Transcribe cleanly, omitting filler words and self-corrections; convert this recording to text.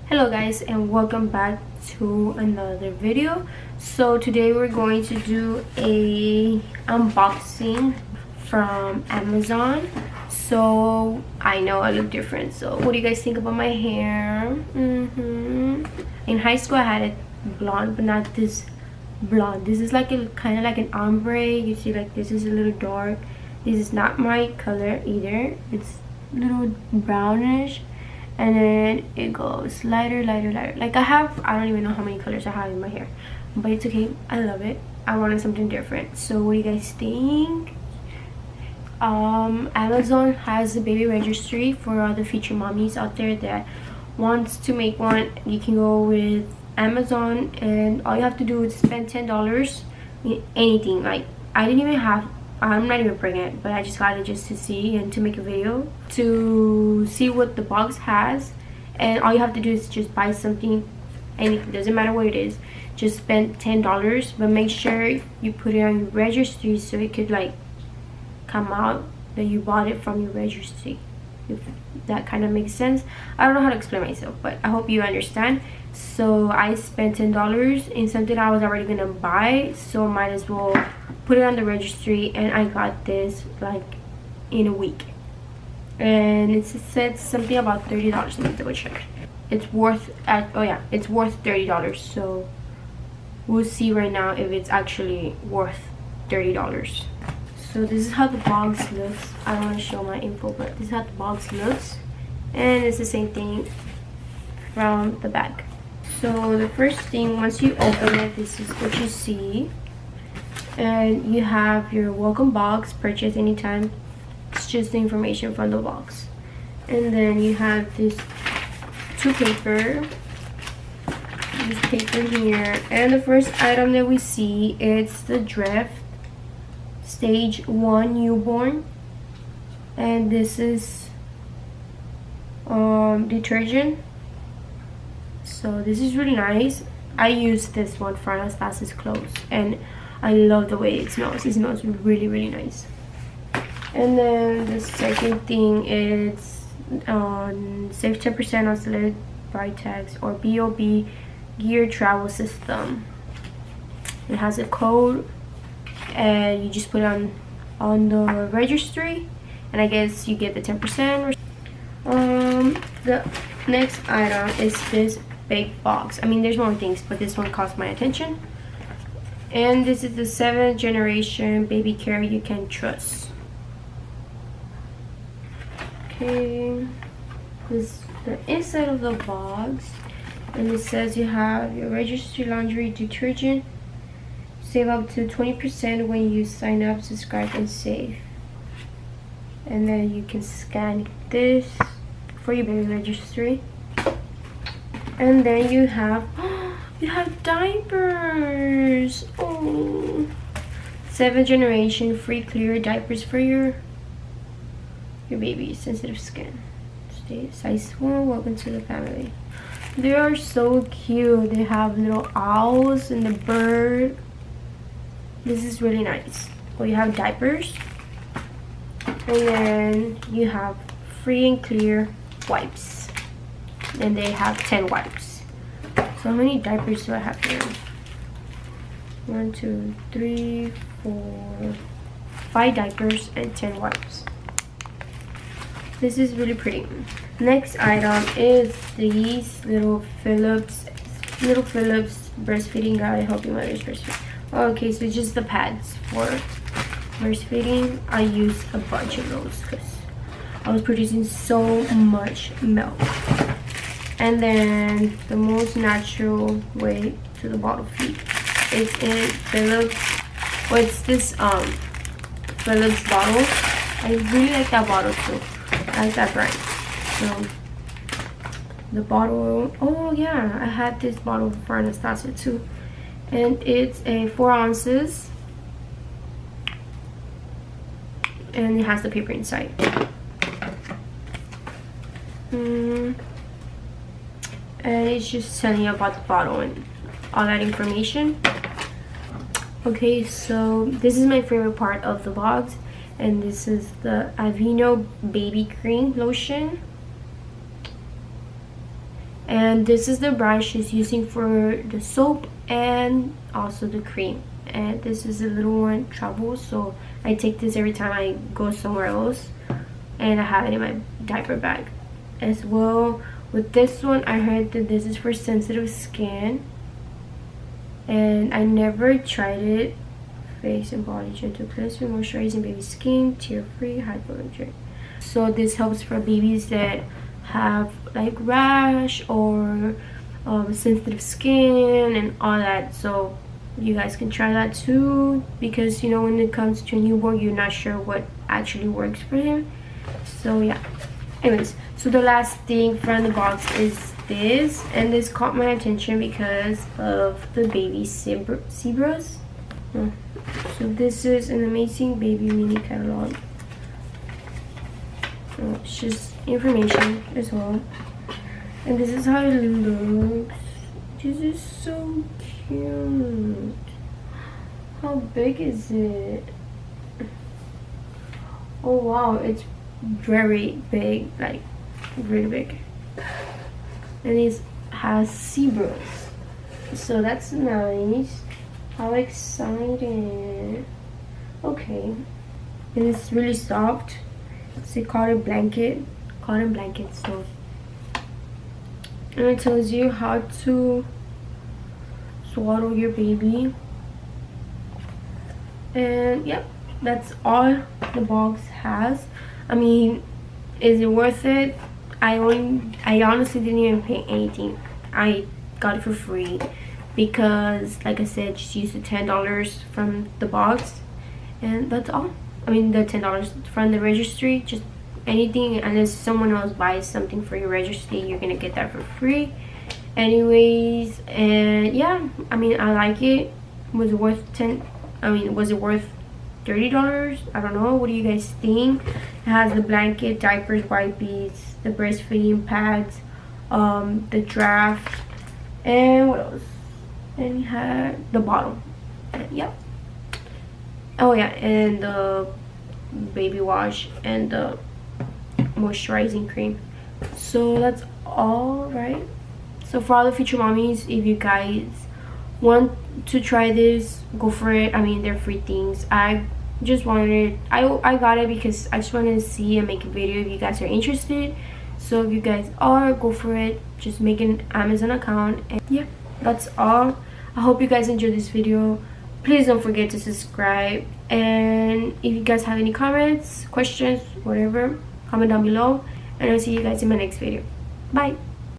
Hello guys, and welcome back to another video. So today we're going to do a unboxing from Amazon. So I know I look different, so what do you guys think about my hair? In high school I had it blonde, but not this blonde. This is like a kind of like an ombre. You see, like, this is a little dark. This is not my color either. It's a little brownish, and then it goes lighter. Like, I don't even know how many colors I have in my hair, but it's okay. I love it. I wanted something different. So what do you guys think? Amazon has a baby registry for all the future mommies out there that wants to make one. You can go with Amazon, and all you have to do is spend $10 in anything. Like, I'm not even pregnant, but I just got it just to see and to make a video to see what the box has. And all you have to do is just buy something, anything, doesn't matter what it is. Just spend $10, but make sure you put it on your registry so it could like come out that you bought it from your registry, if that kind of makes sense. I don't know how to explain myself, but I hope you understand. So I spent $10 in something I was already gonna buy, so might as well put it on the registry. And I got this like in a week, and it said something about $30. Let me double check. It's worth it's worth $30. So we'll see right now if it's actually worth $30. So this is how the box looks. I don't want to show my info, but this is how the box looks, and it's the same thing from the back. So the first thing, once you open it, this is what you see, and you have your welcome box, purchase anytime. It's just the information from the box. And then you have this this paper here, and the first item that we see, it's the Dreft Stage 1 Newborn, and this is detergent. So this is really nice. I use this one for Anastasia's clothes, and I love the way it smells. It smells really nice. And then the second thing is save 10% on select Britax or BOB gear travel system. It has a code, and you just put it on the registry, and I guess you get the 10%. The next item is this big box. I mean, there's more things, but this one caught my attention. And this is the 7th generation baby care you can trust. Okay, this is the inside of the box, and it says you have your registry laundry detergent. Save up to 20% when you sign up, subscribe, and save. And then you can scan this for your baby registry. And then you have diapers. Oh, 7th generation free clear diapers for your baby's sensitive skin. Stay size 1. Welcome to the family. They are so cute. They have little owls and the bird. This is really nice. Well, you have diapers, and then you have free and clear wipes, and they have 10 wipes. So how many diapers do I have here? 1, 2, 3, 4, 5 diapers and 10 wipes. This is really pretty. Next item is these little Philips breastfeeding guide, helping mothers breastfeed. Okay, so just the pads for breastfeeding. I use a bunch of those because I was producing so much milk. And then the most natural way to the bottle feed is in Philips. Well, it's this Philips bottle. I really like that bottle too. I like that brand. So the bottle, oh yeah, I had this bottle for Anastasia too, and it's a 4 ounces, and it has the paper inside. And it's just telling you about the bottle and all that information. Okay, so this is my favorite part of the box, and this is the Aveeno baby cream lotion. And this is the brand she's using for the soap and also the cream. And this is a little one, travel, so I take this every time I go somewhere else, and I have it in my diaper bag as well. With this one, I heard that this is for sensitive skin, and I never tried it. Face and body gentle cleansing, moisturizing baby skin, tear free, hypoallergenic. So this helps for babies that have like rash or sensitive skin and all that. So you guys can try that too, because you know, when it comes to a newborn, you're not sure what actually works for him. So yeah, anyways, so the last thing from the box is this, and this caught my attention because of the baby zebras. So this is an amazing baby mini catalog. It's just information as well, and this is how it looks. This is so cute. How big is it? Oh wow, it's very big, like really big, and it has zebras, so that's nice. How exciting. Okay, and it's really soft. It's a cotton blanket, so, and it tells you how to swaddle your baby. And yep, that's all the box has. I mean, is it worth it? I honestly didn't even pay anything. I got it for free because, like I said, just used the $10 from the box, and that's all. I mean, the $10 from the registry, just anything, unless someone else buys something for your registry, you're gonna get that for free anyways. And yeah, I mean, I like it. Was it worth was it worth $30? I don't know. What do you guys think? It has the blanket, diapers, wipes, the breastfeeding pads, the draft, and what else? And we had the bottle. And yep. Oh yeah, and the baby wash and the moisturizing cream. So that's all, right? So for all the future mommies, if you guys want to try this, go for it. I mean, they're free things. I just wanted, I got it because I just wanted to see and make a video if you guys are interested. So if you guys are, go for it. Just make an Amazon account, and yeah, that's all. I hope you guys enjoyed this video. Please don't forget to subscribe, and if you guys have any comments, questions, whatever, comment down below, and I'll see you guys in my next video. Bye.